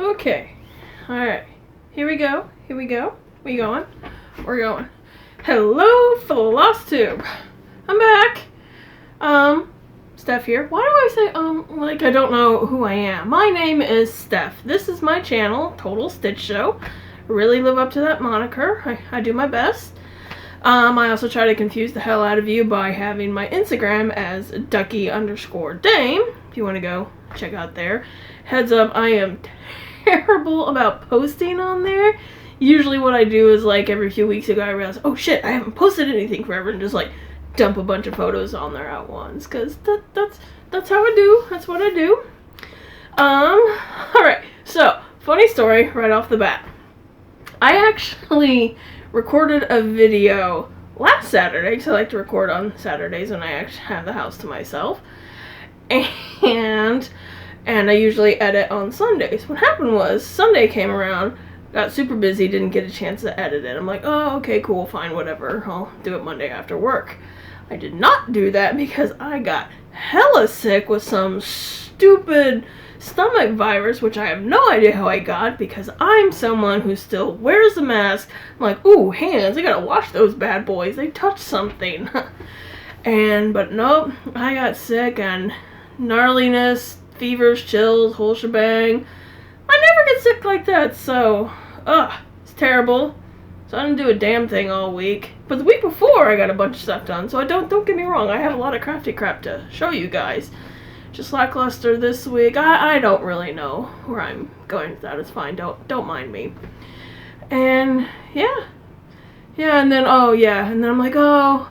Okay. Alright. Here we go. We going? We're going. Hello, Flosstube. I'm back. Steph here. Why do I say, like I don't know who I am? My name is Steph. This is my channel, Total Stitch Show. I really live up to that moniker. I do my best. I also try to confuse the hell out of you by having my Instagram as Ducky_Dame. If you want to go check out there. Heads up, I am terrible about posting on there. Usually what I do is like every few weeks ago I realize, oh shit, I haven't posted anything forever, and just like dump a bunch of photos on there at once, because that's how I do. That's what I do. Alright, so funny story right off the bat. I actually recorded a video last Saturday, because I like to record on Saturdays when I actually have the house to myself, and I usually edit on Sundays. What happened was, Sunday came around, got super busy, didn't get a chance to edit it. I'm like, oh, okay, cool, fine, whatever. I'll do it Monday after work. I did not do that because I got hella sick with some stupid stomach virus, which I have no idea how I got, because I'm someone who still wears a mask. I'm like, ooh, hands, I gotta wash those bad boys. They touched something. But nope, I got sick and gnarliness, fevers, chills, whole shebang. I never get sick like that, so, it's terrible. So I didn't do a damn thing all week. But the week before, I got a bunch of stuff done, so don't get me wrong, I have a lot of crafty crap to show you guys. Just lackluster this week. I don't really know where I'm going with that. It's fine, don't mind me. And, yeah, and then, and then I'm like, oh,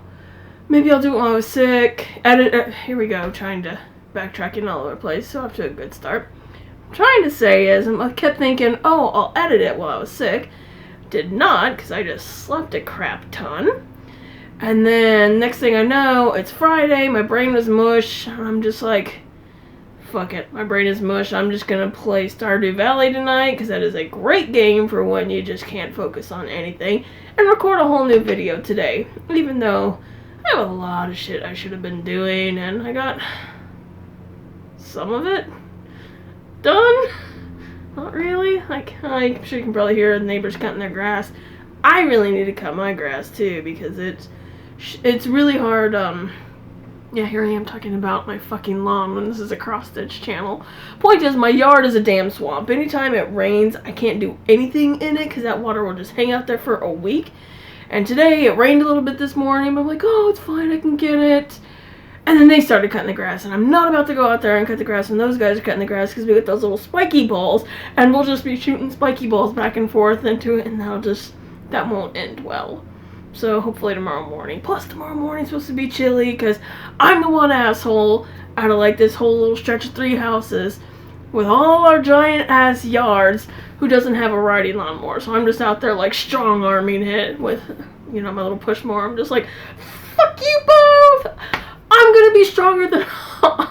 maybe I'll do it while I was sick. Here we go, trying to backtracking all over the place, so off to a good start. Trying to say is, I kept thinking, oh, I'll edit it while I was sick. Did not, because I just slept a crap ton. And then, next thing I know, it's Friday, my brain was mush, and I'm just like, fuck it, my brain is mush, I'm just gonna play Stardew Valley tonight, because that is a great game for when you just can't focus on anything, and record a whole new video today, even though I have a lot of shit I should have been doing, and I got some of it done. Not really. Like, I'm sure you can probably hear the neighbors cutting their grass. I really need to cut my grass too, because it's really hard. Yeah, here I am talking about my fucking lawn when this is a cross-stitch channel. Point is, my yard is a damn swamp. Anytime it rains, I can't do anything in it, because that water will just hang out there for a week. And today, it rained a little bit this morning, but I'm like, oh, it's fine, I can get it. And then they started cutting the grass, and I'm not about to go out there and cut the grass when those guys are cutting the grass, because we get those little spiky balls, and we'll just be shooting spiky balls back and forth into it, and that won't end well. So hopefully tomorrow morning. Plus tomorrow morning's supposed to be chilly, because I'm the one asshole out of like this whole little stretch of 3 houses with all our giant ass yards who doesn't have a riding lawnmower. So I'm just out there like strong arming it with, my little push mower. I'm just like, fuck you both! I'm gonna be stronger than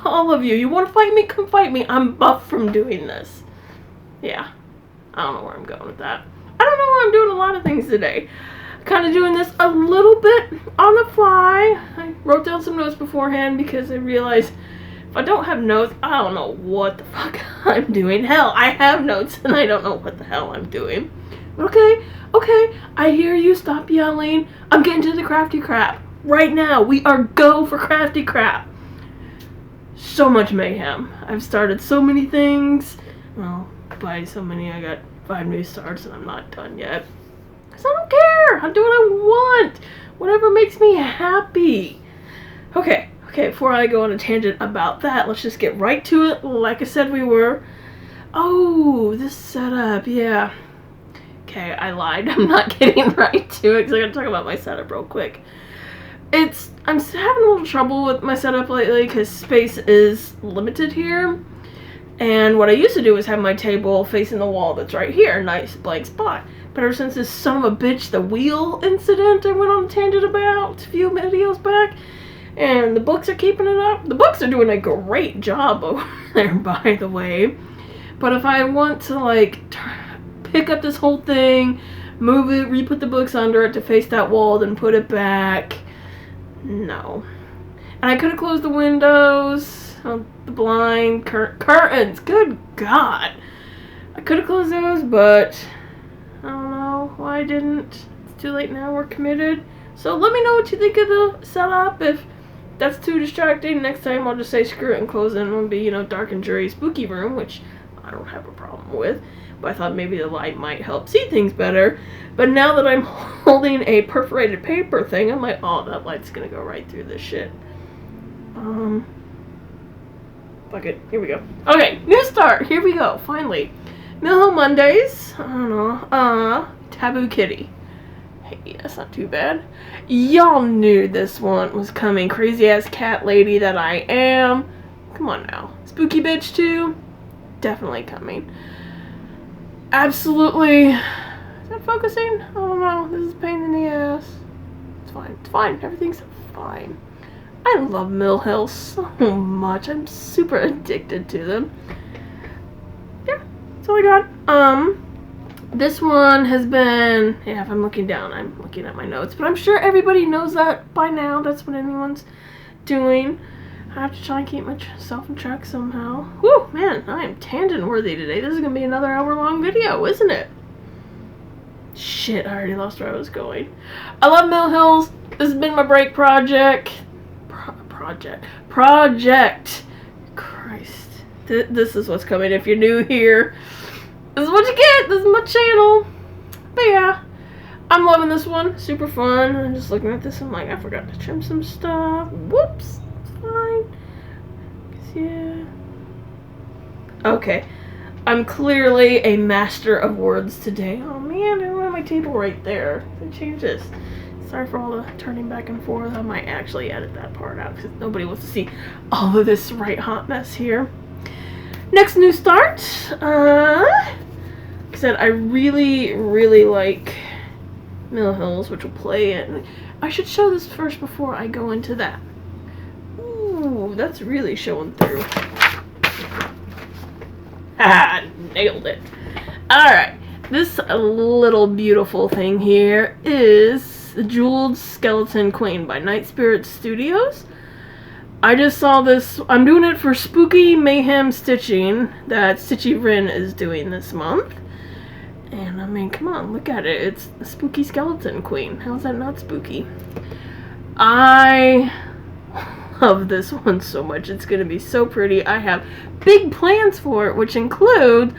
all of you. You want to fight me? Come fight me. I'm buff from doing this. Yeah. I don't know where I'm going with that. I don't know. I'm doing a lot of things today. Kind of doing this a little bit on the fly. I wrote down some notes beforehand because I realized if I don't have notes, I don't know what the fuck I'm doing. Hell, I have notes and I don't know what the hell I'm doing. But okay. I hear you. Stop yelling. I'm getting to the crafty crap. Right now, we are go for crafty crap. So much mayhem. I've started so many things. Well, by so many, I got 5 new starts and I'm not done yet. Because I don't care. I'll do what I want. Whatever makes me happy. Okay, before I go on a tangent about that, let's just get right to it like I said we were. Oh, this setup, yeah. Okay, I lied. I'm not getting right to it because I gotta talk about my setup real quick. I'm having a little trouble with my setup lately because space is limited here. And what I used to do was have my table facing the wall that's right here, a nice blank spot. But ever since this son of a bitch, the wheel incident I went on a tangent about a few videos back, and the books are keeping it up. The books are doing a great job over there, by the way. But if I want to, like, pick up this whole thing, move it, re-put the books under it to face that wall, then put it back, no. And I could have closed the windows, the blind, curtains, good God. I could have closed those, but I don't know why I didn't. It's too late now, we're committed. So let me know what you think of the setup. If that's too distracting, next time I'll just say screw it and close it, and it'll be, you know, dark and dreary spooky room, which I don't have a problem with. But I thought maybe the light might help see things better. But now that I'm holding a perforated paper thing, I'm like, oh, that light's gonna go right through this shit. Fuck it. Here we go. Okay, new start. Here we go. Finally. Mayhem Mondays. I don't know. Taboo Kitty. Hey, that's not too bad. Y'all knew this one was coming. Crazy ass cat lady that I am. Come on now. Spooky bitch too. Definitely coming. Absolutely. Is that focusing? I don't know. This is a pain in the ass. It's fine. It's fine. Everything's fine. I love Mill Hill so much. I'm super addicted to them. Yeah, that's all I got. This one has been, yeah, if I'm looking down, I'm looking at my notes, but I'm sure everybody knows that by now. That's what anyone's doing. I have to try and keep myself in track somehow. Whew, man, I am tangent worthy today. This is going to be another hour-long video, isn't it? Shit, I already lost where I was going. I love Mill Hills. This has been my break project. Project. Christ. This is what's coming. If you're new here, this is what you get. This is my channel. But yeah, I'm loving this one. Super fun. I'm just looking at this. I'm like, I forgot to trim some stuff. Whoops. It's fine. Yeah. Okay. I'm clearly a master of words today. Oh man, I don't have my table right there. Let's change this. Sorry for all the turning back and forth. I might actually edit that part out because nobody wants to see all of this right hot mess here. Next new start. Like I said, I really, really like Mill Hills, which will play in. I should show this first before I go into that. Ooh, that's really showing through. Ah, nailed it. Alright, this little beautiful thing here is The Jeweled Skeleton Queen by Night Spirit Studios. I just saw this. I'm doing it for Spooky Mayhem Stitching that Stitchy Rin is doing this month. And I mean, come on, look at it. It's a Spooky Skeleton Queen. How's that not spooky? I love this one so much. It's going to be so pretty. I have big plans for it, which include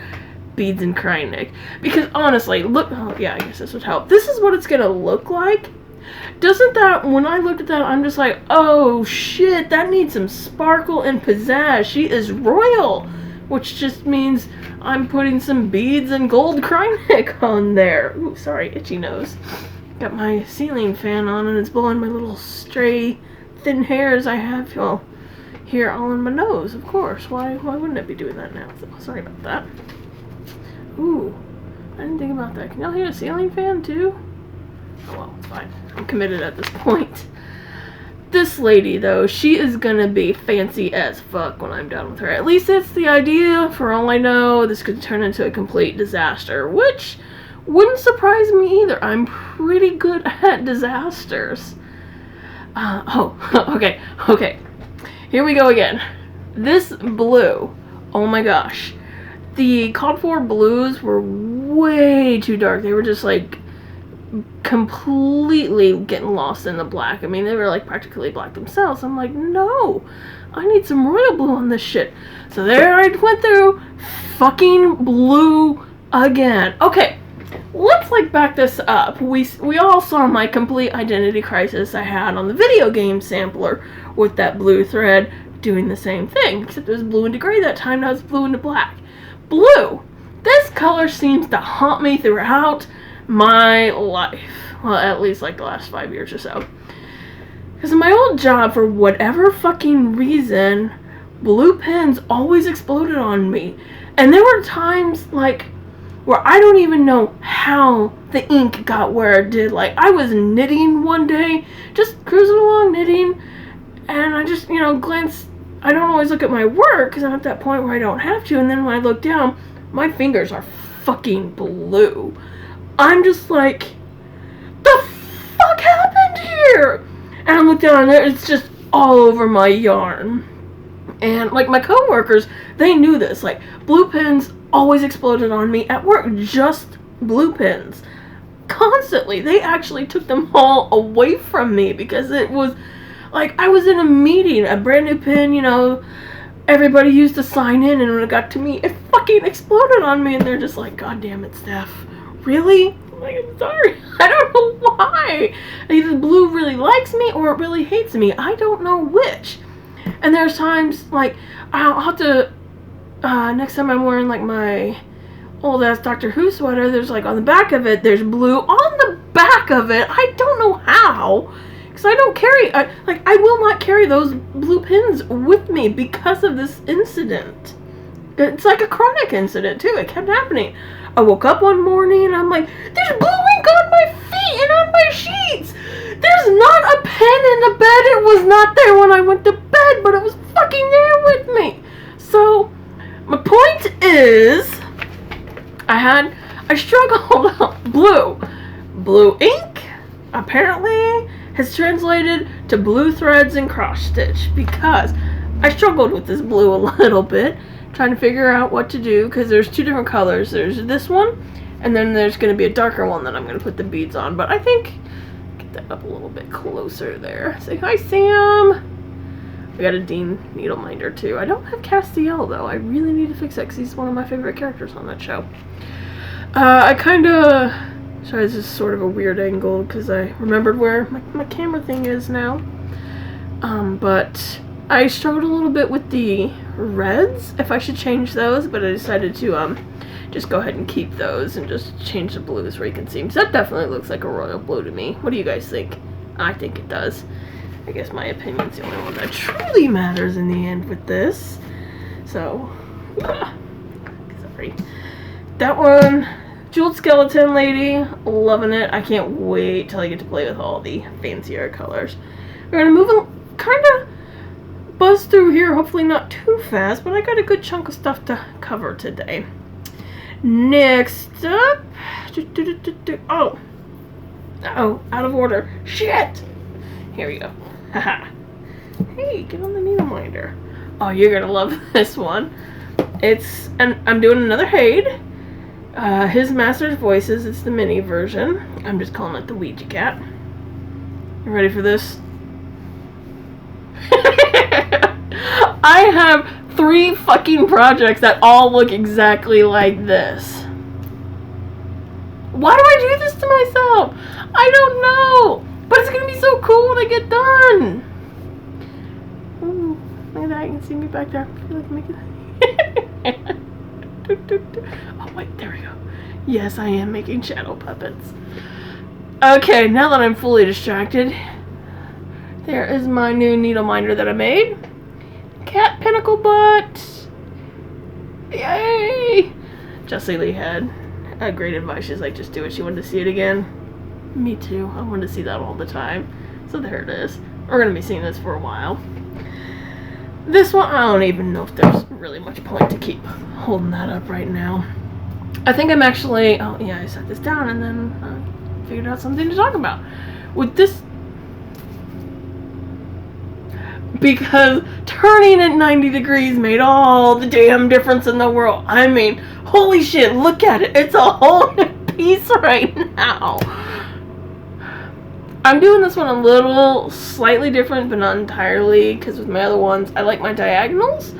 beads and crying Nick. Because honestly, look, oh yeah, I guess this would help. This is what it's going to look like. Doesn't that, when I looked at that, I'm just like, oh shit, that needs some sparkle and pizzazz. She is royal, which just means I'm putting some beads and gold crying Nick on there. Ooh, sorry, itchy nose. Got my ceiling fan on and it's blowing my little stray thin hairs I have, well, here all in my nose, of course. Why wouldn't it be doing that now? So, sorry about that. Ooh, I didn't think about that. Can y'all hear a ceiling fan too? Oh well, it's fine. I'm committed at this point. This lady, though, she is gonna be fancy as fuck when I'm done with her. At least that's the idea. For all I know, this could turn into a complete disaster, which wouldn't surprise me either. I'm pretty good at disasters. Okay. Here we go again. This blue, oh my gosh. The called for blues were way too dark. They were just like completely getting lost in the black. I mean, they were like practically black themselves. I'm like, no, I need some royal blue on this shit. So there I went through fucking blue again. Okay, let's like back this up. We all saw my complete identity crisis I had on the video game sampler with that blue thread doing the same thing, except it was blue into gray that time. Now it's blue into black. Blue. This color seems to haunt me throughout my life. Well, at least like the last 5 years or so. Because in my old job, for whatever fucking reason, blue pens always exploded on me. And there were times like where I don't even know how the ink got where it did. Like, I was knitting one day, just cruising along knitting, and I just, glanced. I don't always look at my work because I'm at that point where I don't have to, and then when I look down, my fingers are fucking blue. I'm just like, the fuck happened here? And I look down there, it's just all over my yarn. And like my coworkers, they knew this. Like, blue pens always exploded on me at work. Just blue pins. Constantly. They actually took them all away from me because it was like I was in a meeting, a brand new pin, you know, everybody used to sign in, and when it got to me, it fucking exploded on me, and they're just like, God damn it, Steph. Really? I'm like, I'm sorry. I don't know why. Either blue really likes me or it really hates me. I don't know which. And there's times, like, I'll have to, next time I'm wearing, like, my old-ass Doctor Who sweater, there's, like, on the back of it, there's blue on the back of it. I don't know how. Because I don't carry, I will not carry those blue pins with me because of this incident. It's like a chronic incident, too. It kept happening. I woke up one morning and I'm like, there's blue ink on my feet and on my sheets. There's not a pen in the bed. It was not there when I went to bed, but it was fucking there with me. So, my point is, I struggled. Blue ink, apparently, has translated to blue threads and cross stitch because I struggled with this blue a little bit, trying to figure out what to do because there's two different colors. There's this one, and then there's going to be a darker one that I'm going to put the beads on. But I think, get that up a little bit closer there. Say hi, Sam. I got a Dean needle minder too. I don't have Castiel though. I really need to fix that because he's one of my favorite characters on that show. I kind of... Sorry, this is sort of a weird angle because I remembered where my camera thing is now. But I struggled a little bit with the reds, if I should change those, but I decided to just go ahead and keep those and just change the blues where you can see them. So that definitely looks like a royal blue to me. What do you guys think? I think it does. I guess my opinion's the only one that truly matters in the end with this. So, yeah. Sorry. That one... Jeweled Skeleton Lady, loving it. I can't wait till I get to play with all the fancier colors. We're going to move kind of buzz through here, hopefully not too fast, but I got a good chunk of stuff to cover today. Next up, oh, out of order. Shit! Here we go. Haha. Hey, get on the needle minder. Oh, you're going to love this one. And I'm doing another Haid. His Master's Voices, it's the mini version. I'm just calling it the Ouija Cat. You ready for this? I have 3 fucking projects that all look exactly like this. Why do I do this to myself? I don't know. But it's gonna be so cool when I get done. Ooh, look at that, you can see me back there. I feel like making Oh wait, there we go. Yes, I am making shadow puppets. Okay, now that I'm fully distracted, there is my new needle minder that I made. Cat Pinnacle Butt. Yay! Jessie Lee had great advice. She's like, just do it. She wanted to see it again. Me too. I wanted to see that all the time. So there it is. We're going to be seeing this for a while. This one, I don't even know if there's really much point to keep holding that up right now. I think I'm actually, oh yeah, I set this down and then figured out something to talk about. With this, because turning at 90 degrees made all the damn difference in the world. I mean, holy shit, look at it. It's a whole piece right now. I'm doing this one a little slightly different, but not entirely, because with my other ones, I like my diagonals.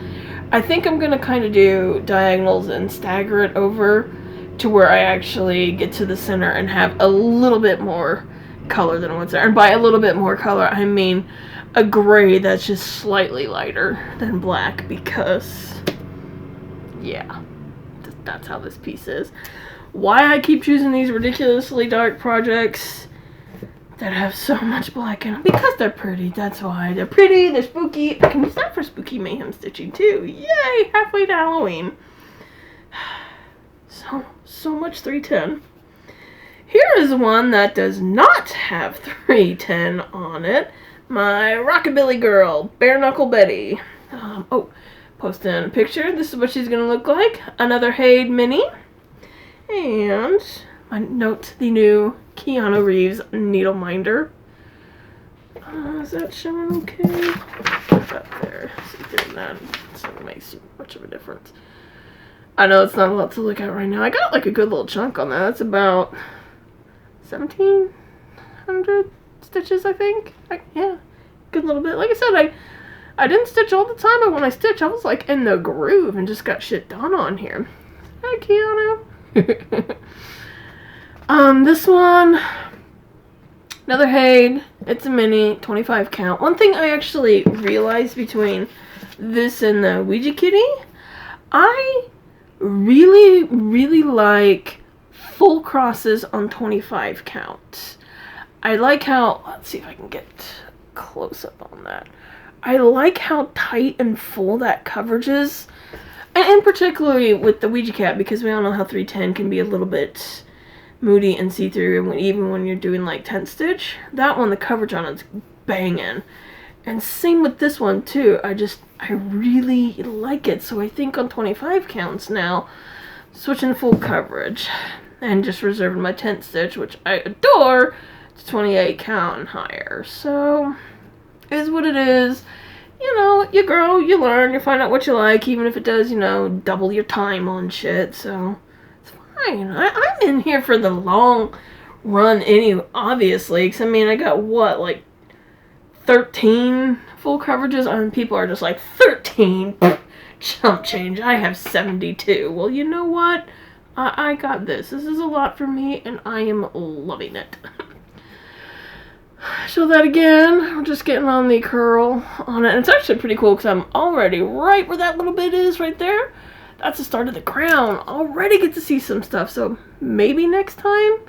I think I'm going to kind of do diagonals and stagger it over to where I actually get to the center and have a little bit more color than what's there. And by a little bit more color, I mean a gray that's just slightly lighter than black, because, yeah, that's how this piece is. Why I keep choosing these ridiculously dark projects that have so much black in them? Because they're pretty, that's why. They're pretty, they're spooky. I can use that for spooky mayhem stitching too. Yay! Halfway to Halloween. So much 310. Here is one that does not have 310 on it. My Rockabilly Girl, Bare Knuckle Betty. Posting a picture. This is what she's going to look like. Another Haid mini. And I note the new Keanu Reeves needle minder. Is that showing okay? Up there. See, doing that. It's not going to make much of a difference. I know it's not a lot to look at right now. I got like a good little chunk on that. That's about 1,700 stitches, I think. Yeah, good little bit. Like I said, I didn't stitch all the time, but when I stitched, I was like in the groove and just got shit done on here. Hi, Keanu. This one, another Haid. It's a mini, 25 count. One thing I actually realized between this and the Ouija Kitty, I really, really like full crosses on 25 count. I like how, let's see if I can get close up on that. I like how tight and full that coverage is. And particularly with the Ouija cat, because we all know how 310 can be a little bit moody and see-through, even when you're doing like tent stitch. That one, the coverage on it's banging. And same with this one too. I really like it. So I think on 25 counts now, switching full coverage and just reserving my tent stitch, which I adore, to 28 count and higher. So it is what it is. You know, you grow, you learn, you find out what you like, even if it does, you know, double your time on shit. So it's fine. I'm in here for the long run obviously, because I mean, I got what, like 13 full coverages, and people are just like, 13? Chump change. I have 72. Well, you know what? I got this. This is a lot for me, and I am loving it. Show that again. We're just getting on the curl on it. And it's actually pretty cool because I'm already right where that little bit is right there. That's the start of the crown. Already get to see some stuff. So maybe next time.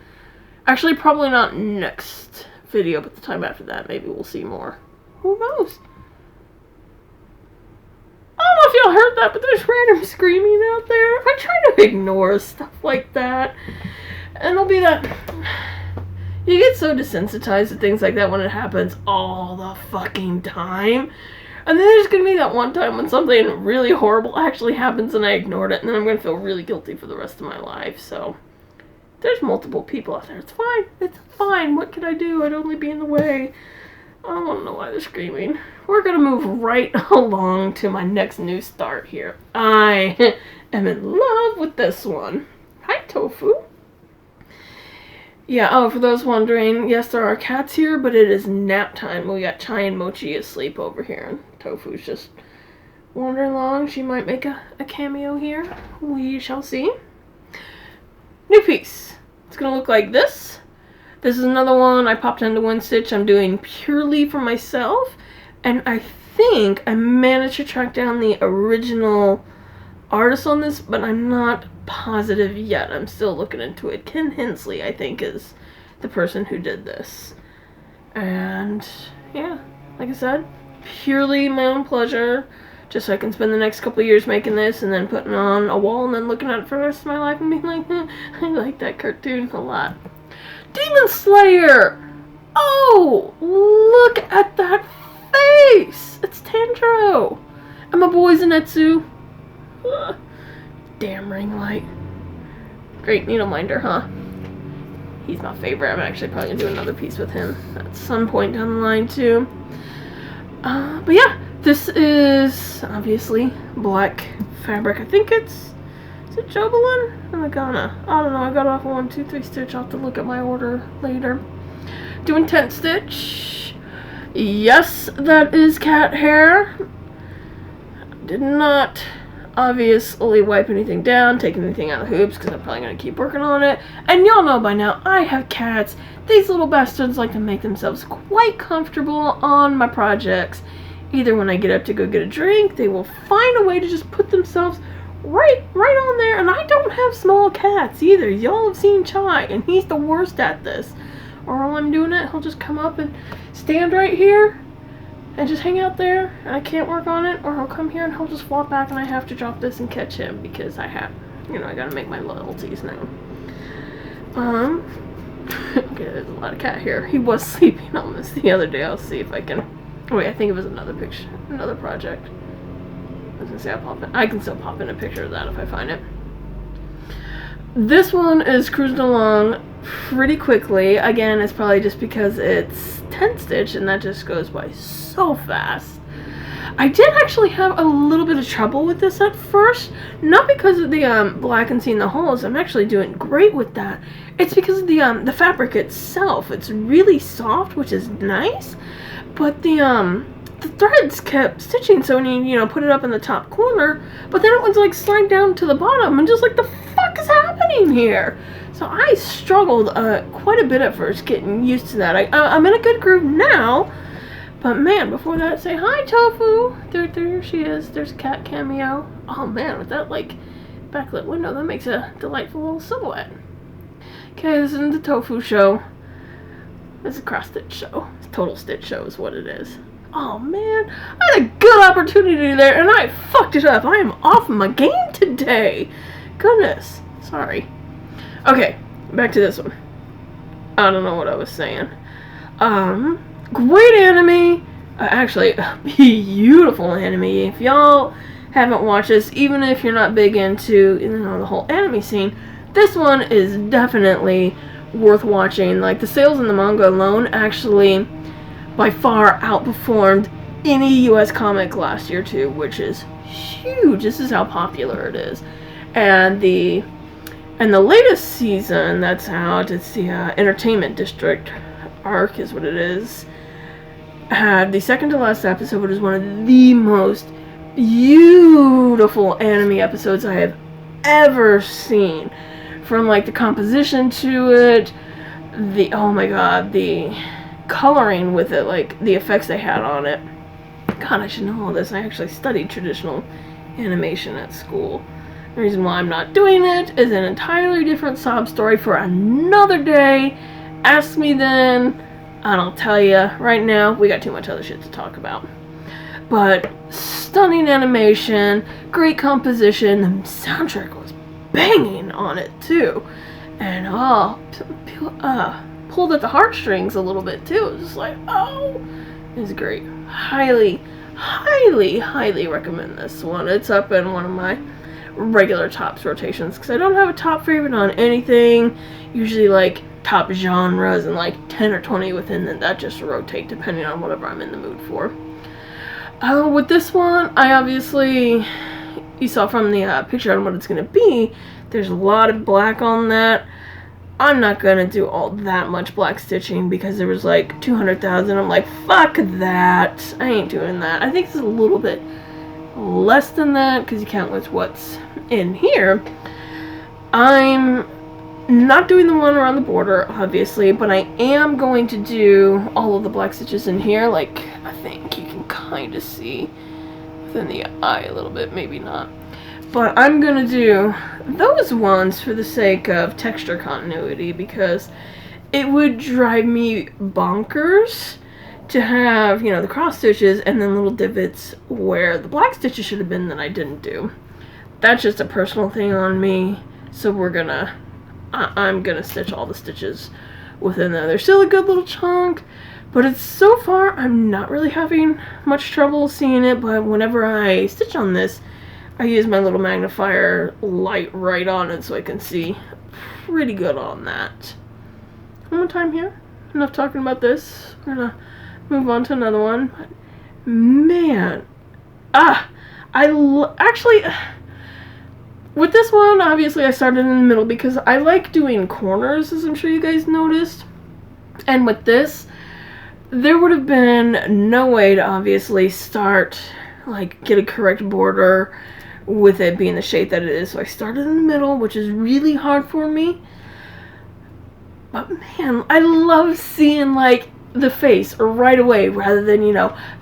Actually, probably not next video, but the time after that, maybe we'll see more. Who knows? I don't know if y'all heard that, but there's random screaming out there. I try to ignore stuff like that. And it'll be that... You get so desensitized to things like that when it happens all the fucking time. And then there's going to be that one time when something really horrible actually happens and I ignored it. And then I'm going to feel really guilty for the rest of my life. So, there's multiple people out there. It's fine. It's fine. What can I do? I'd only be in the way. I don't want to know why they're screaming. We're going to move right along to my next new start here. I am in love with this one. Hi, Tofu. Yeah, oh, for those wondering, yes, there are cats here, but it is nap time. We got Chai and Mochi asleep over here, and Tofu's just wandering along. She might make a cameo here. We shall see. New piece. It's going to look like this. This is another one I popped into one stitch. I'm doing purely for myself, and I think I managed to track down the original artist on this, but I'm not positive yet. I'm still looking into it. Ken Hensley, I think, is the person who did this. And yeah, like I said, purely my own pleasure, just so I can spend the next couple of years making this and then putting it on a wall and then looking at it for the rest of my life and being like, I like that cartoon a lot. Demon Slayer! Oh, look at that face! It's Tanjiro! And my boy Zenitsu. Ugh. Damn ring light. Great needle minder, huh? He's my favorite. I'm actually probably gonna do another piece with him at some point down the line too. But yeah, this is obviously black fabric. I think is it Jobelin? I don't know. I got off 1, 2, 3 stitch. I'll have to look at my order later. Doing tent stitch. Yes, that is cat hair. Did not obviously wipe anything down, take anything out of the hoops, because I'm probably going to keep working on it. And y'all know by now, I have cats. These little bastards like to make themselves quite comfortable on my projects. Either when I get up to go get a drink, they will find a way to just put themselves right on there. And I don't have small cats either. Y'all have seen Chai, and he's the worst at this. Or while I'm doing it, he'll just come up and stand right here and just hang out there, and I can't work on it, or he'll come here and he'll just flop back and I have to drop this and catch him because I have, I gotta make my loyalties now. Okay, there's a lot of cat hair. He was sleeping on this the other day. I'll see if I can, wait, I think it was another picture, another project. I was gonna say I can still pop in a picture of that if I find it. This one is cruising along pretty quickly. Again, it's probably just because it's tent stitch and that just goes by so fast. I did actually have a little bit of trouble with this at first. Not because of the black and seeing the holes. I'm actually doing great with that. It's because of the fabric itself. It's really soft, which is nice. But the threads kept stitching, so when you put it up in the top corner, but then it would like slide down to the bottom, and just like, the fuck is happening here? So I struggled quite a bit at first getting used to that. I'm in a good groove now, but man, before that, say hi, Tofu. There she is. There's a cat cameo. Oh man, with that like backlit window, that makes a delightful little silhouette. Okay, this isn't the Tofu show. This is a cross stitch show. It's total stitch show is what it is. Oh man, I had a good opportunity there and I fucked it up. I am off my game today. Goodness, sorry. Okay, back to this one. I don't know what I was saying. Great anime. Actually, beautiful anime. If y'all haven't watched this, even if you're not big into the whole anime scene, this one is definitely worth watching. Like, the sales in the manga alone actually by far outperformed any US comic last year too, which is huge. This is how popular it is. And the latest season that's out, it's the Entertainment District arc is what it is, had the second to last episode, which is one of the most beautiful anime episodes I have ever seen. From like the composition to it, oh my god, the coloring with it, like the effects they had on it. God, I should know all this. I actually studied traditional animation at school. The reason why I'm not doing it is an entirely different sob story for another day. Ask me then, and I'll tell you. Right now, we got too much other shit to talk about. But stunning animation, great composition, the soundtrack was banging on it too, and pulled at the heartstrings a little bit too. It was just like, oh, it's great. Highly, highly, highly recommend this one. It's up in one of my regular tops rotations because I don't have a top favorite on anything. Usually like top genres and like 10 or 20 within that just rotate depending on whatever I'm in the mood for. With this one, I obviously, you saw from the picture on what it's going to be, there's a lot of black on that. I'm not going to do all that much black stitching because there was like 200,000. I'm like, fuck that. I ain't doing that. I think it's a little bit less than that because you count with what's in here. I'm not doing the one around the border, obviously, but I am going to do all of the black stitches in here. Like, I think you can kind of see within the eye a little bit, maybe not. But I'm going to do those ones for the sake of texture continuity because it would drive me bonkers to have, the cross stitches and then little divots where the black stitches should have been that I didn't do. That's just a personal thing on me, so I'm gonna stitch all the stitches within there. There's still a good little chunk, but it's so far I'm not really having much trouble seeing it, but whenever I stitch on this, I use my little magnifier light right on it so I can see pretty good on that. One more time here. Enough talking about this. We're gonna move on to another one. But man, actually, with this one, obviously I started in the middle because I like doing corners, as I'm sure you guys noticed. And with this, there would have been no way to obviously start, get a correct border with it being the shape that it is. So I started in the middle, which is really hard for me. But man, I love seeing, the face right away rather than,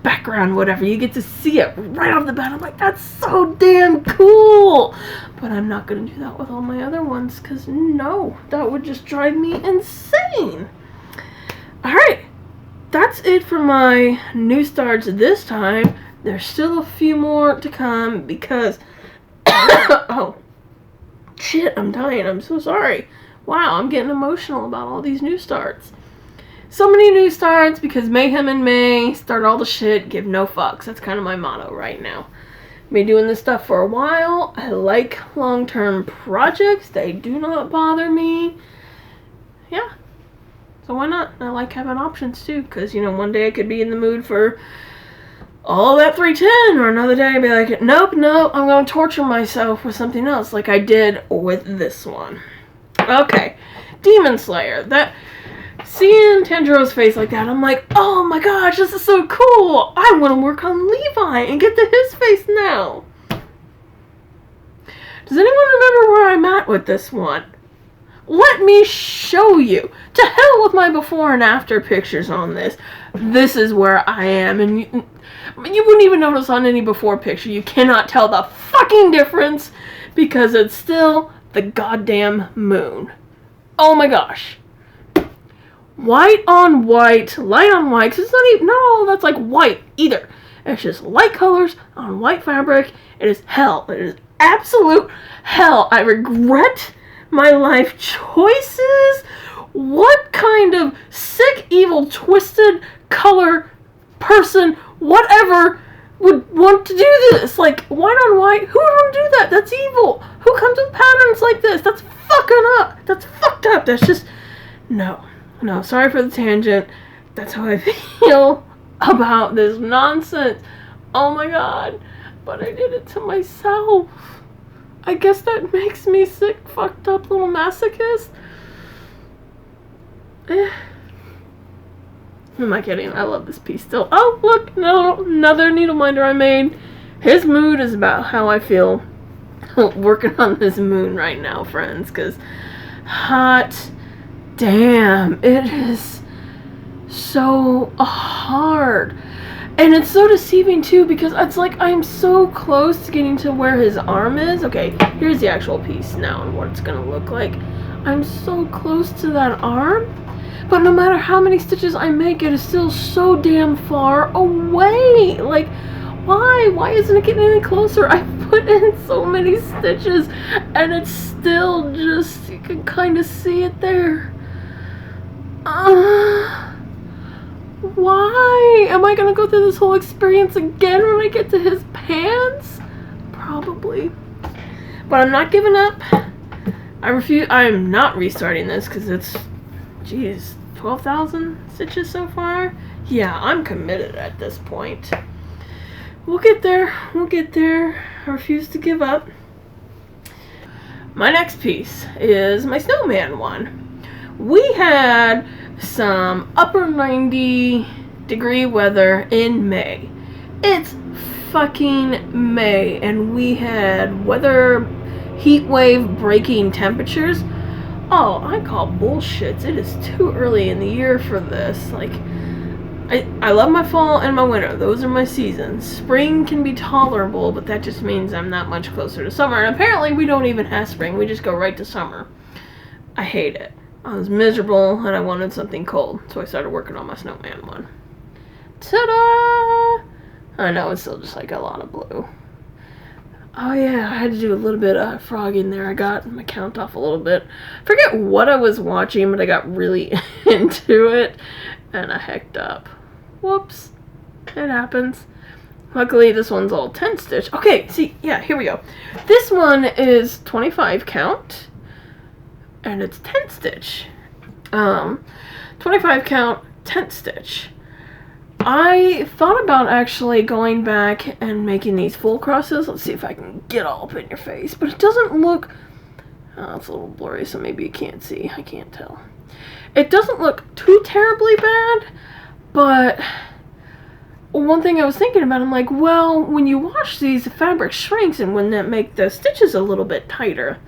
background, whatever. You get to see it right off the bat. I'm like, that's so damn cool. But I'm not going to do that with all my other ones because, no, that would just drive me insane. Alright, that's it for my new starts this time. There's still a few more to come because, oh, shit, I'm dying. I'm so sorry. Wow, I'm getting emotional about all these new starts. So many new starts because Mayhem in May, start all the shit, give no fucks. That's kind of my motto right now. Been doing this stuff for a while. I like long-term projects. They do not bother me. Yeah. So why not? I like having options too because, one day I could be in the mood for all that 310, or another day I'd be like, nope, I'm going to torture myself with something else, like I did with this one. Okay, Demon Slayer. That, seeing Tanjiro's face like that, I'm like, oh my gosh, this is so cool. I want to work on Levi and get to his face now. Does anyone remember where I'm at with this one? Let me show you. To hell with my before and after pictures on this. This is where I am, and you wouldn't even notice on any before picture. You cannot tell the fucking difference because it's still the goddamn moon. Oh my gosh. White on white, light on white, because it's not even, not all that's like white either. It's just light colors on white fabric. It is hell. It is absolute hell. I regret my life choices. What kind of sick, evil, twisted color person, whatever, would want to do this? Like, white on white? Who would want to do that? That's evil. Who comes with patterns like this? That's fucking up. That's fucked up. That's just, no, sorry for the tangent. That's how I feel about this nonsense. Oh my god. But I did it to myself. I guess that makes me sick, fucked up little masochist. Who am I kidding? I love this piece still. Oh, look, no, another needle minder I made. His mood is about how I feel working on this moon right now, friends, because hot damn, it is so hard. And it's so deceiving too, because it's like I'm so close to getting to where his arm is. Okay, here's the actual piece now and what it's gonna look like. I'm so close to that arm, but no matter how many stitches I make, it is still so damn far away. Like, why isn't it getting any closer? I put in so many stitches and it's still just, you can kind of see it there. Why? Am I gonna go through this whole experience again when I get to his pants? Probably. But I'm not giving up. I'm not restarting this because it's, geez, 12,000 stitches so far? Yeah, I'm committed at this point. We'll get there. I refuse to give up. My next piece is my snowman one. We had some upper 90-degree weather in May. It's fucking May, and we had weather heat wave breaking temperatures. Oh, I call bullshit. It is too early in the year for this. Like, I love my fall and my winter. Those are my seasons. Spring can be tolerable, but that just means I'm not much closer to summer. And apparently we don't even have spring. We just go right to summer. I hate it. I was miserable and I wanted something cold, so I started working on my snowman one. Ta-da! I know, it's still just like a lot of blue. Oh yeah, I had to do a little bit of frogging there. I got my count off a little bit. Forget what I was watching, but I got really into it and I hecked up. Whoops. It happens. Luckily, this one's all 10 stitch. Okay, see, yeah, here we go. This one is 25 count. And it's 10 stitch. 25 count, 10 stitch. I thought about actually going back and making these full crosses. Let's see if I can get all up in your face. But it doesn't look... Oh, it's a little blurry, so maybe you can't see. I can't tell. It doesn't look too terribly bad, but... One thing I was thinking about, I'm like, well, when you wash these, the fabric shrinks, and wouldn't that make the stitches a little bit tighter?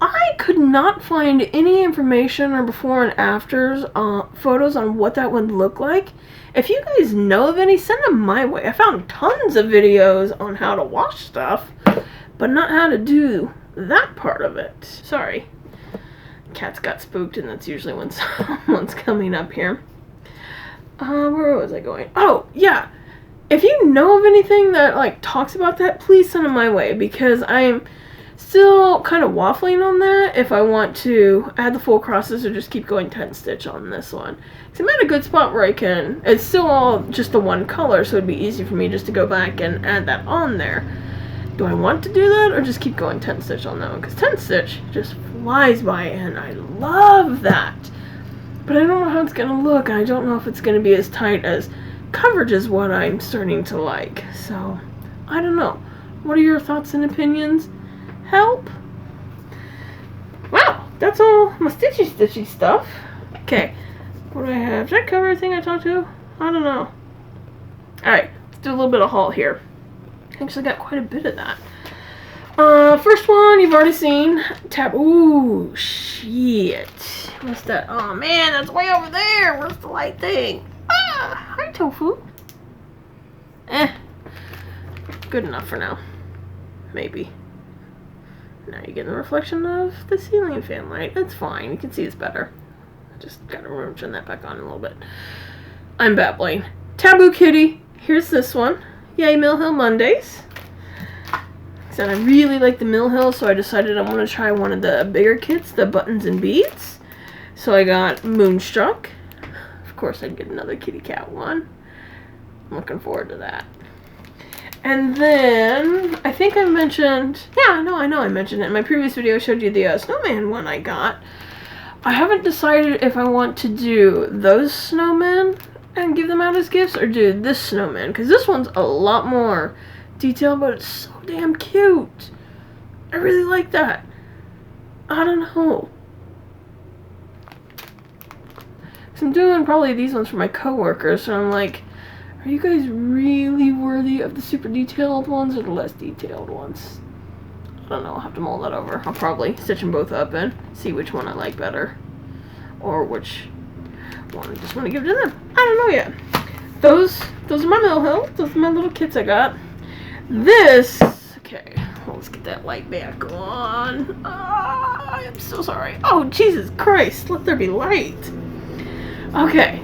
I could not find any information or before and afters photos on what that would look like. If you guys know of any, send them my way. I found tons of videos on how to wash stuff, but not how to do that part of it. Sorry. Cats got spooked, and that's usually when someone's coming up here. Where was I going? Oh, yeah. If you know of anything that, like, talks about that, please send them my way, because I'm still kind of waffling on that if I want to add the full crosses or just keep going 10 stitch on this one. So I'm at a good spot where I can, it's still all just the one color, so it'd be easy for me just to go back and add that on there. Do I want to do that or just keep going 10 stitch on that one? Because 10 stitch just flies by and I love that. But I don't know how it's going to look. I don't know if it's going to be as tight as coverage is what I'm starting to like. So, I don't know. What are your thoughts and opinions? Help? Wow, that's all my stitchy stuff. Okay, what do I have? Did I cover everything I talked to? I don't know. Alright, let's do a little bit of haul here. Actually got quite a bit of that. First one you've already seen. Ooh, shit. What's that? Oh man, that's way over there. Where's the light thing? Ah, hi Tofu. Good enough for now. Maybe. Now you get the reflection of the ceiling fan light. That's fine. You can see it's better. I just gotta remember to turn that back on in a little bit. I'm babbling. Taboo Kitty. Here's this one. Yay, Mill Hill Mondays. And I really like the Mill Hill, so I decided I want to try one of the bigger kits, the Buttons and Beads. So I got Moonstruck. Of course, I'd get another kitty cat one. I'm looking forward to that. And then, I think I mentioned, I know I mentioned it. In my previous video, I showed you the snowman one I got. I haven't decided if I want to do those snowmen and give them out as gifts, or do this snowman, because this one's a lot more detailed, but it's so damn cute. I really like that. I don't know. So I'm doing probably these ones for my coworkers, so I'm like, are you guys really worthy of the super detailed ones or the less detailed ones? I don't know, I'll have to mull that over. I'll probably stitch them both up and see which one I like better. Or which one I just want to give to them. I don't know yet. Those are my Mill Hill. Those are my little kits I got. This, okay, well, let's get that light back on. I'm so sorry. Oh, Jesus Christ, let there be light. Okay,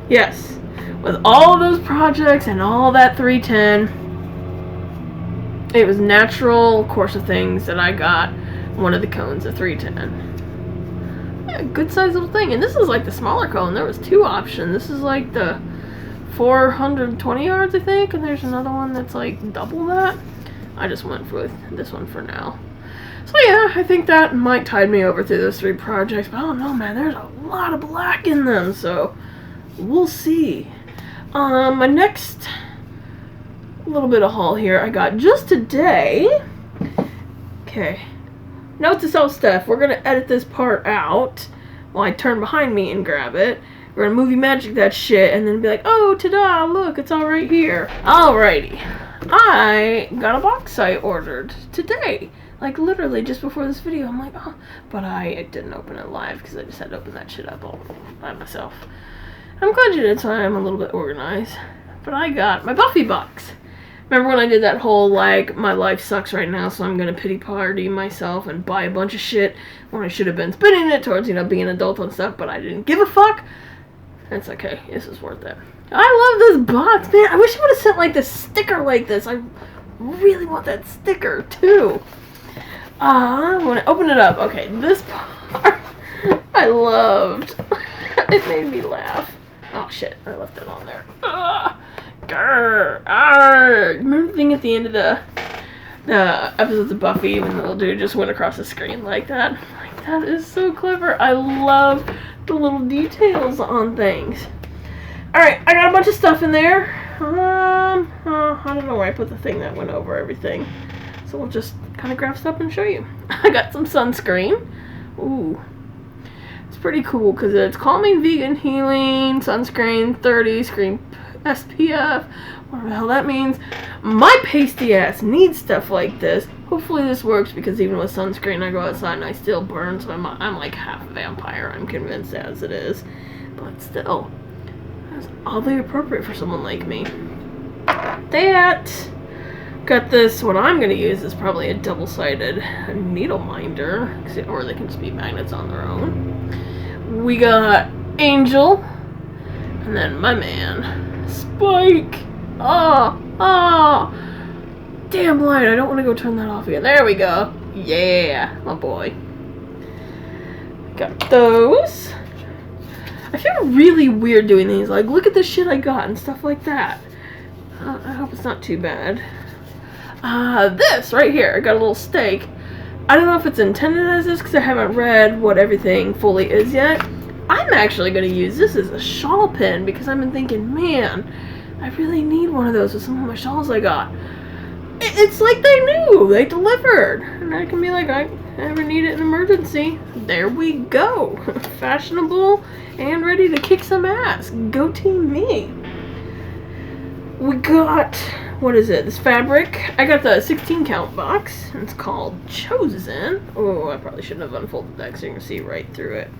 yes, with all of those projects and all that 310, it was natural course of things that I got one of the cones of 310. Yeah, good sized little thing, and this is like the smaller cone. There was two options. This is like the 420 yards, I think, and there's another one that's like double that. I just went with this one for now. So yeah, I think that might tide me over through those three projects, but I don't know, man, there's a lot of black in them, so we'll see. My next little bit of haul here I got just today. Okay, note to self stuff, we're gonna edit this part out while I turn behind me and grab it. We're gonna movie magic that shit and then be like, oh, ta-da, look, it's all right here. Alrighty. I got a box I ordered today. Like, literally, just before this video. I'm like, oh. But I didn't open it live because I just had to open that shit up all by myself. I'm glad you did, so I'm a little bit organized. But I got my Buffy box. Remember when I did that whole, like, my life sucks right now, so I'm gonna pity party myself and buy a bunch of shit when I should have been spending it towards, you know, being an adult and stuff, but I didn't give a fuck? That's okay. This is worth it. I love this box, man. I wish it would have sent like this sticker like this. I really want that sticker too. When I open it up, okay, this part I loved. It made me laugh. Oh shit, I left it on there. Remember the thing at the end of the episodes of Buffy when the little dude just went across the screen like that? Like, that is so clever. I love the little details on things. Alright, I got a bunch of stuff in there. I don't know where I put the thing that went over everything. So we'll just kind of grab stuff and show you. I got some sunscreen. Ooh. It's pretty cool because it's calming, vegan, healing, sunscreen, 30, screen SPF, whatever the hell that means. My pasty ass needs stuff like this. Hopefully this works because even with sunscreen I go outside and I still burn, so I'm like half a vampire, I'm convinced as it is. But still, that's oddly appropriate for someone like me. That. Got this, what I'm going to use is probably a double-sided needle minder, or they can just be magnets on their own. We got Angel, and then my man, Spike. Damn light, I don't want to go turn that off again. There we go. Yeah, my boy. Got those. I feel really weird doing these, like, look at the shit I got and stuff like that. I hope it's not too bad. This right here, I got a little stake. I don't know if it's intended as this because I haven't read what everything fully is yet, I'm actually going to use this as a shawl pin because I've been thinking, man, I really need one of those with some of my shawls I got. It's like they knew. They delivered. And I can be like, I ever need it in an emergency. There we go. Fashionable and ready to kick some ass. Go team me. We got, what is it? This fabric. I got the 16 count box. It's called Chosen. Oh, I probably shouldn't have unfolded that so you can see right through it.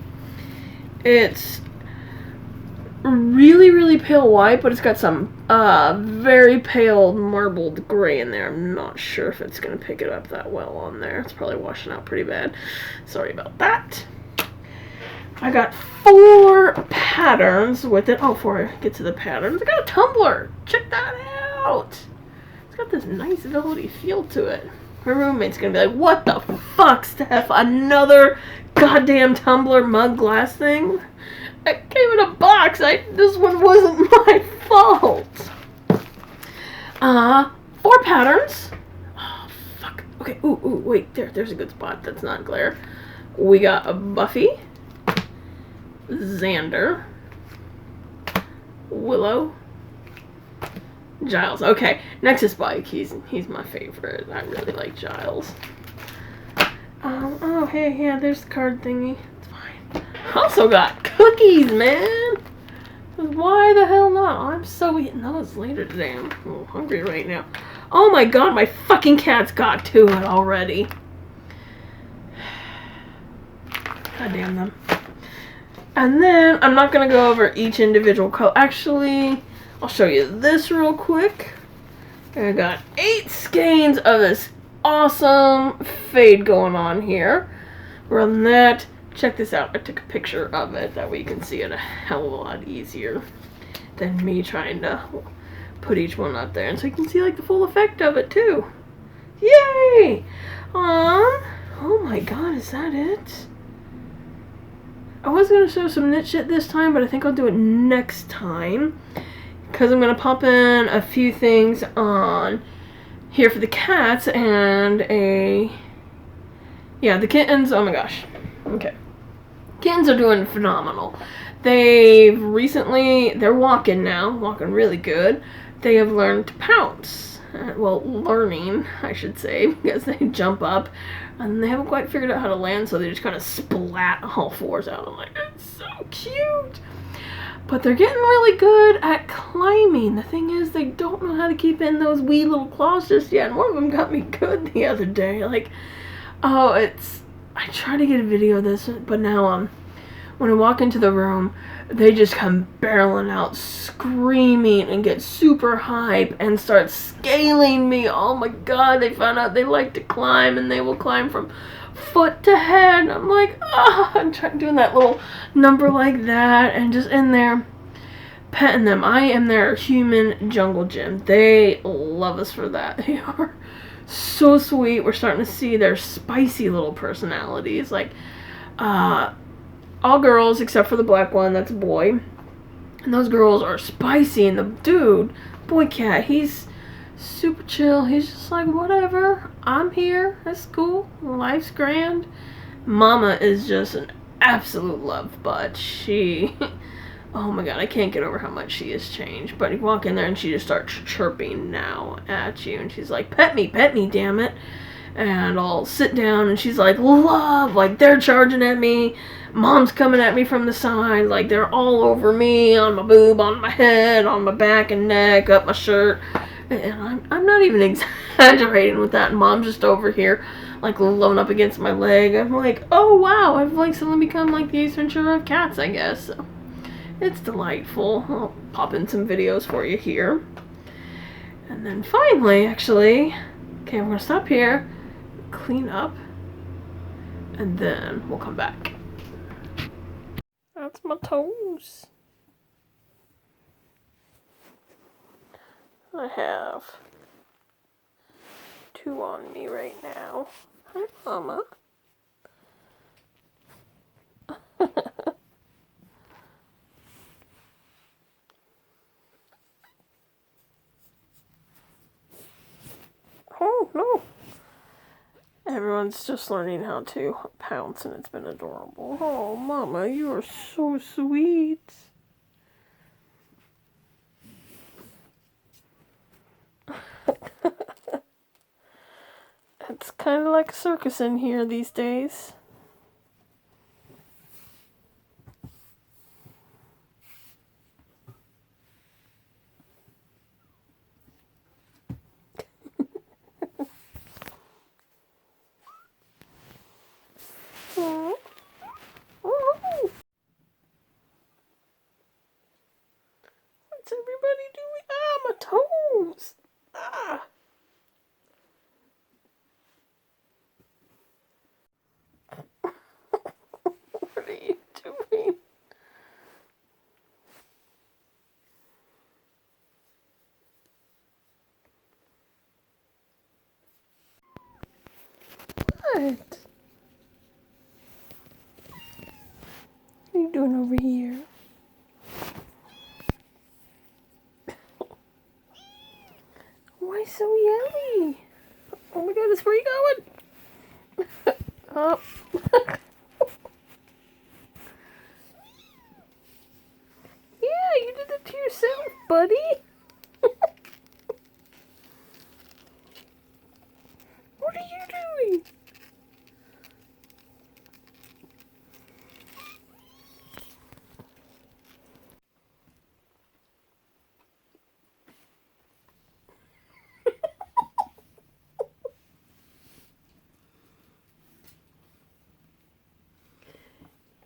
It's really, really pale white, but it's got some very pale marbled gray in there. I'm not sure if it's going to pick it up that well on there. It's probably washing out pretty bad. Sorry about that. I got 4 patterns with it. Oh, before I get to the patterns, I got a tumbler. Check that out. It's got this nice velvety feel to it. My roommate's going to be like, what the fuck, Steph? Another goddamn tumbler mug glass thing? I came in a box. This one wasn't my fault. 4 patterns. Oh, fuck. Okay, ooh, wait. There's a good spot that's not glare. We got a Buffy. Xander, Willow, Giles. Okay, next is Spike. He's my favorite. I really like Giles. Oh, hey, yeah, there's the card thingy. It's fine. Also got cookies, man. Why the hell not? I'm so eating those later today. I'm a little hungry right now. Oh my god, my fucking cat's got to it already. God damn them. And then, I'm not going to go over each individual color. Actually, I'll show you this real quick. I got 8 skeins of this awesome fade going on here. Rather than that, check this out. I took a picture of it. That way you can see it a hell of a lot easier than me trying to put each one up there. And so you can see like the full effect of it too. Yay! Oh my god, is that it? I was going to show some knit shit this time, but I think I'll do it next time. Because I'm going to pop in a few things on here for the cats and yeah, the kittens. Oh my gosh. Okay. Kittens are doing phenomenal. They're walking now. Walking really good. They have learned to pounce. Well, learning, I should say, because they jump up. And they haven't quite figured out how to land, so they just kind of splat all 4s out. I'm like, that's so cute. But they're getting really good at climbing. The thing is, they don't know how to keep in those wee little claws just yet. And one of them got me good the other day. Like, I tried to get a video of this, but now, when I walk into the room, they just come barreling out screaming and get super hype and start scaling me. Oh my god, they found out they like to climb and they will climb from foot to head. I'm like, I'm doing that little number like that and just in there petting them. I am their human jungle gym. They love us for that. They are so sweet. We're starting to see their spicy little personalities. Like, all girls except for the black one, that's a boy. And those girls are spicy, and the dude, boy cat, he's super chill. He's just like, whatever, I'm here, that's cool, life's grand. Mama is just an absolute love bud. She, oh my god, I can't get over how much she has changed. But you walk in there and she just starts chirping now at you, and she's like, pet me, damn it. And I'll sit down and she's like, love, like they're charging at me. Mom's coming at me from the side, like they're all over me, on my boob, on my head, on my back and neck, up my shirt. And I'm not even exaggerating with that. Mom's just over here, like blowing up against my leg. I'm like, oh wow, I've like suddenly become like the Ace Ventura of cats, I guess. So it's delightful. I'll pop in some videos for you here. And then finally, actually, okay, we're gonna stop here, clean up, and then we'll come back. That's my toes. I have 2 on me right now. Hi, Mama. Oh, no. it's just learning how to pounce, and it's been adorable. Oh, Mama, you are so sweet. It's kind of like a circus in here these days. What's everybody doing? Ah, my toes! Ah! What are you doing? What? What are you doing over here? Why so yelly? Oh my goodness, where are you going? Oh. Yeah, you did it to yourself, buddy. What are you doing?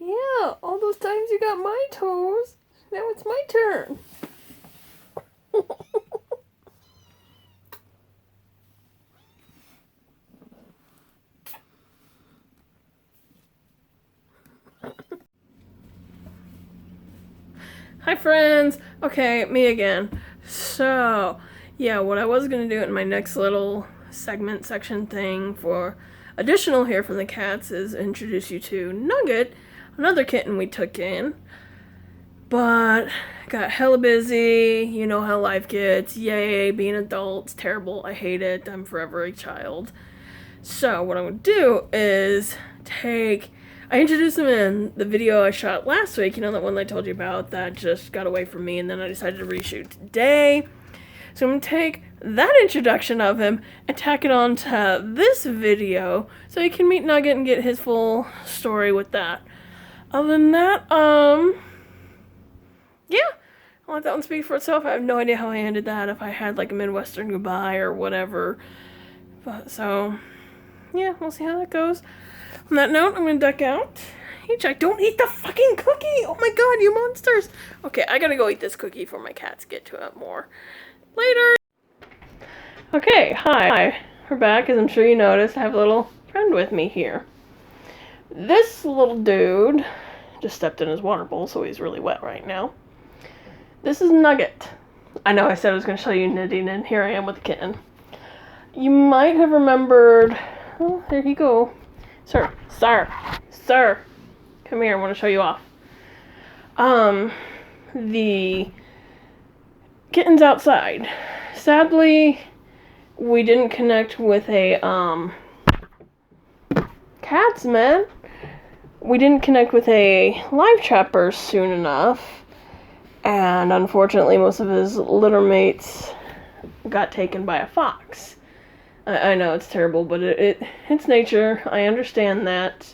Yeah, all those times you got my toes. Now it's my turn. Hi friends! Okay, me again. So, yeah, what I was going to do in my next little segment section thing for additional here from the cats is introduce you to Nugget, another kitten we took in. But got hella busy, you know how life gets. Yay, being an adult, it's terrible, I hate it, I'm forever a child. So what I'm going to do is I introduced him in the video I shot last week, you know, that one I told you about that just got away from me, and then I decided to reshoot today. So I'm going to take that introduction of him and tack it on to this video so you can meet Nugget and get his full story with that. Other than that, yeah, I'll let that one speak for itself. I have no idea how I ended that, if I had like a Midwestern goodbye or whatever. But so, yeah, we'll see how that goes. On that note, I'm gonna duck out. Hey, Jack, don't eat the fucking cookie! Oh my god, you monsters! Okay, I gotta go eat this cookie before my cats get to it more. Later! Okay, hi. We're back. As I'm sure you noticed, I have a little friend with me here. This little dude just stepped in his water bowl, so he's really wet right now. This is Nugget. I know I said I was going to show you knitting, and here I am with the kitten. You might have remembered... Oh, there you go. Sir. Come here, I want to show you off. The kitten's outside. Sadly, we didn't connect with a, cats, man. We didn't connect with a live trapper soon enough. And unfortunately, most of his litter mates got taken by a fox. I know it's terrible, but it's nature. I understand that.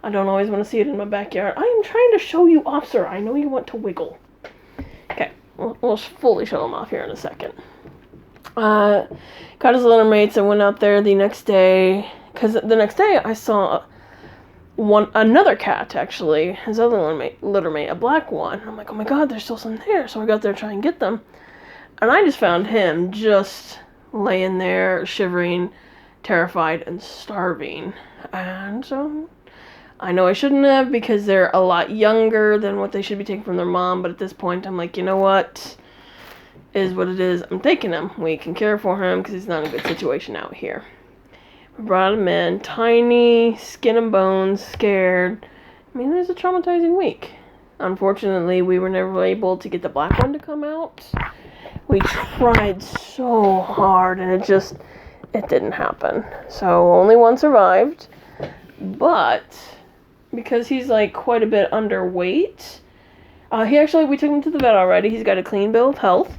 I don't always want to see it in my backyard. I am trying to show you off, sir. I know you want to wiggle. Okay, we'll fully show him off here in a second. Got his litter mates and went out there the next day. Because the next day I saw another cat, actually. His other litter mate, a black one. I'm like, oh my god, there's still some there. So I got there to try and get them. And I just found him just laying there, shivering, terrified, and starving. And so I know I shouldn't have, because they're a lot younger than what they should be taking from their mom. But at this point, I'm like, you know what? Is what it is. I'm taking him. We can care for him because he's not in a good situation out here. We brought him in, tiny, skin and bones, scared. I mean, it was a traumatizing week. Unfortunately, we were never able to get the black one to come out. We tried so hard, and it just it didn't happen. So only one survived. But because he's like quite a bit underweight, we took him to the vet already. He's got a clean bill of health.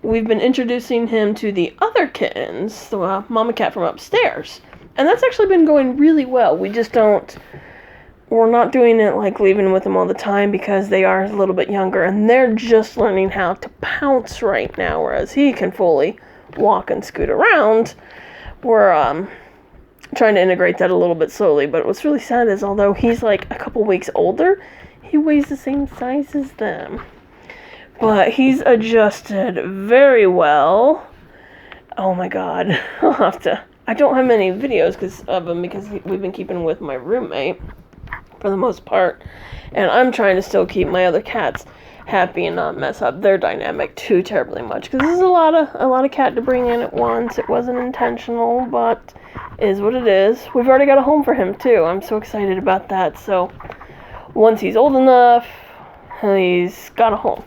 We've been introducing him to the other kittens, the mama cat from upstairs. And that's actually been going really well. We're not doing it like leaving with them all the time because they are a little bit younger and they're just learning how to pounce right now, whereas he can fully walk and scoot around. We're trying to integrate that a little bit slowly, but what's really sad is although he's like a couple weeks older, he weighs the same size as them. But he's adjusted very well. Oh my god. I don't have many videos of him because we've been keeping him with my roommate for the most part. And I'm trying to still keep my other cats happy and not mess up their dynamic too terribly much. Because this is a lot of cat to bring in at once. It wasn't intentional, but is what it is. We've already got a home for him too. I'm so excited about that. So once he's old enough, he's got a home.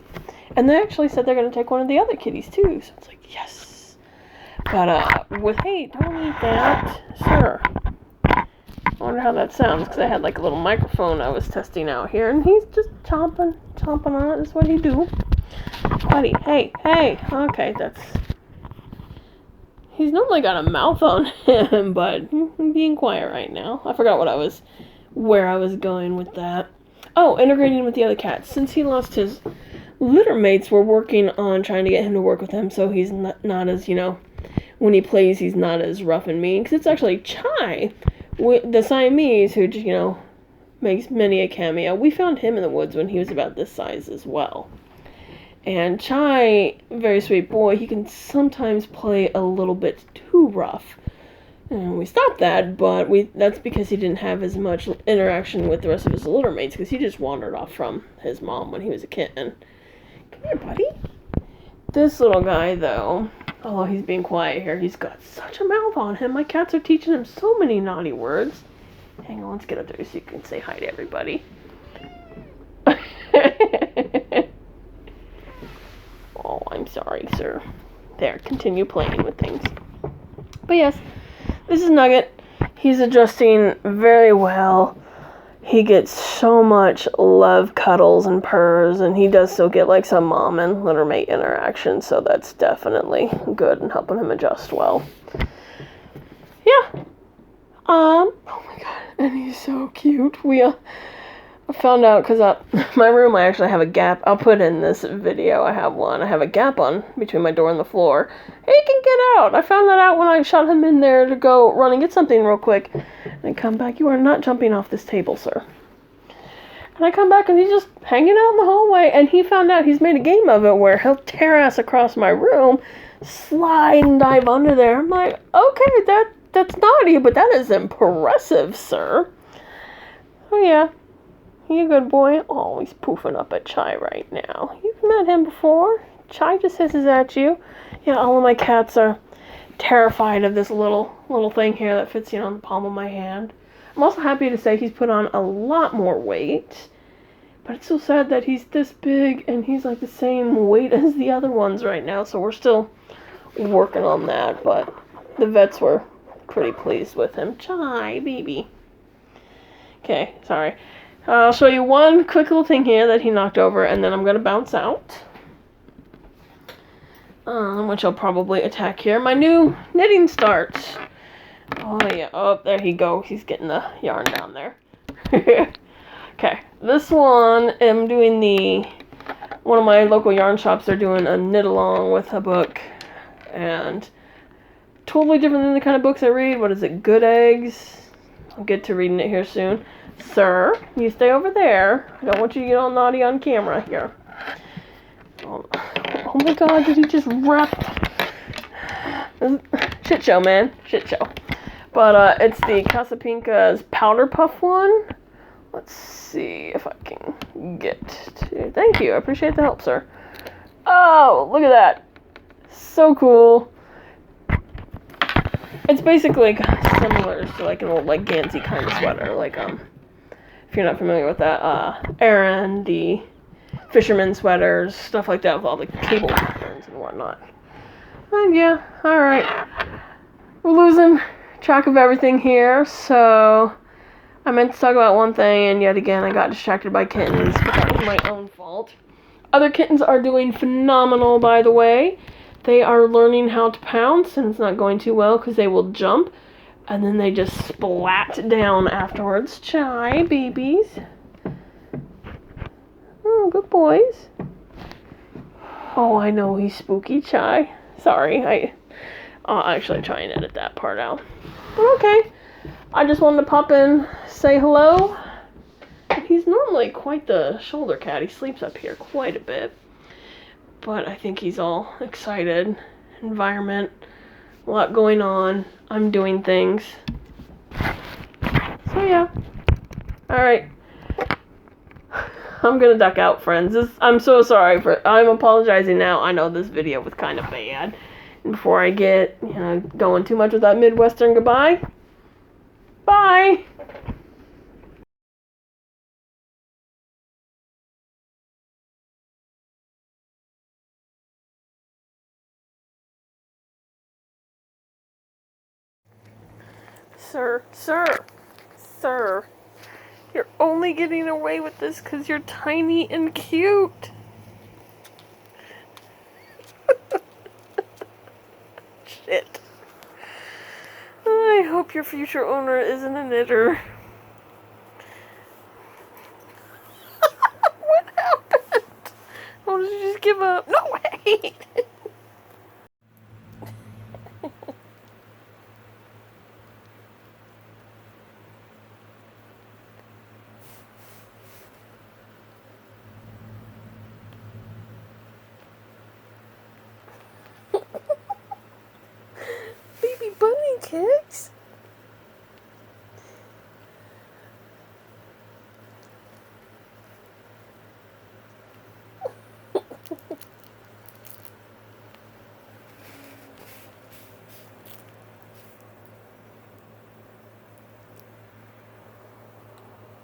And they actually said they're going to take one of the other kitties too. So it's like, yes. But hey, don't eat that, sir. I wonder how that sounds, because I had like a little microphone I was testing out here, and he's just chomping on it. That's what he do. Buddy, hey, okay, he's normally got a mouth on him, but I'm being quiet right now. I forgot where I was going with that. Oh, integrating with the other cats. Since he lost his litter mates, we're working on trying to get him to work with them so he's not as, when he plays, he's not as rough and mean, because it's actually Chai, the Siamese, who, makes many a cameo. We found him in the woods when he was about this size as well. And Chai, very sweet boy, he can sometimes play a little bit too rough. And we stopped that, but that's because he didn't have as much interaction with the rest of his litter mates, because he just wandered off from his mom when he was a kitten. Come here, buddy. This little guy, though, although he's being quiet here, he's got such a mouth on him. My cats are teaching him so many naughty words. Hang on, let's get up there so you can say hi to everybody. Oh, I'm sorry, sir. There, continue playing with things. But yes, this is Nugget. He's adjusting very well. He gets so much love, cuddles, and purrs, and he does still get like some mom and litter mate interaction, so that's definitely good and helping him adjust well. Yeah. Oh my god, and he's so cute. I found out, because my room, I actually have a gap. I'll put in this video, I have a gap on between my door and the floor. He can get out. I found that out when I shot him in there to go run and get something real quick. And come back, you are not jumping off this table, sir. And I come back and he's just hanging out in the hallway, and he found out he's made a game of it where he'll tear ass across my room, slide and dive under there. I'm like, okay, that's naughty, but that is impressive, sir. Oh yeah. You a good boy? Oh, he's poofing up at Chai right now. You've met him before. Chai just hisses at you. Yeah, all of my cats are terrified of this little thing here that fits, on the palm of my hand. I'm also happy to say he's put on a lot more weight. But it's so sad that he's this big and he's like the same weight as the other ones right now. So we're still working on that. But the vets were pretty pleased with him. Chai, baby. Okay, sorry. I'll show you one quick little thing here that he knocked over, and then I'm going to bounce out. Which I'll probably attack here. My new knitting starts. Oh, yeah. Oh, there he goes. He's getting the yarn down there. Okay. This one, I'm doing one of my local yarn shops, they're doing a knit along with a book. And totally different than the kind of books I read. What is it? Good Eggs. I'll get to reading it here soon. Sir, you stay over there. I don't want you to get all naughty on camera here. Oh my god, did he just wrap? Shit show, man. Shit show. But it's the Casapinka's Powder Puff one. Let's see if I can get to... Thank you. I appreciate the help, sir. Oh, look at that. So cool. It's basically similar to like an old like Gansey kind of sweater. Like, if you're not familiar with that, Aaron, the fisherman sweaters, stuff like that with all the cable patterns and whatnot. And yeah, alright. we're losing track of everything here, so I meant to talk about one thing, and yet again I got distracted by kittens, but that was my own fault. Other kittens are doing phenomenal, by the way. They are learning how to pounce, and it's not going too well because they will jump, and then they just splat down afterwards. Chai, babies. Oh, good boys. Oh, I know he's spooky, Chai. Sorry, I'll actually try and edit that part out. But okay, I just wanted to pop in, say hello. He's normally quite the shoulder cat. He sleeps up here quite a bit. But I think he's all excited. Environment, a lot going on. I'm doing things. So yeah. Alright. I'm gonna duck out, friends. I'm so sorry I'm apologizing now. I know this video was kind of bad. And before I get, going too much with that Midwestern goodbye. Bye! Sir, you're only getting away with this because you're tiny and cute. Shit. I hope your future owner isn't a knitter. What happened? Oh, did you just give up? No, wait. Baby bunny kicks.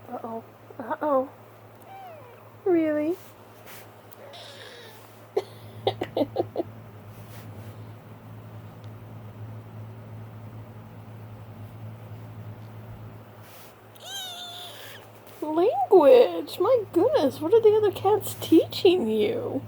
Uh-oh. Uh-oh. Really? Language! My goodness, what are the other cats teaching you?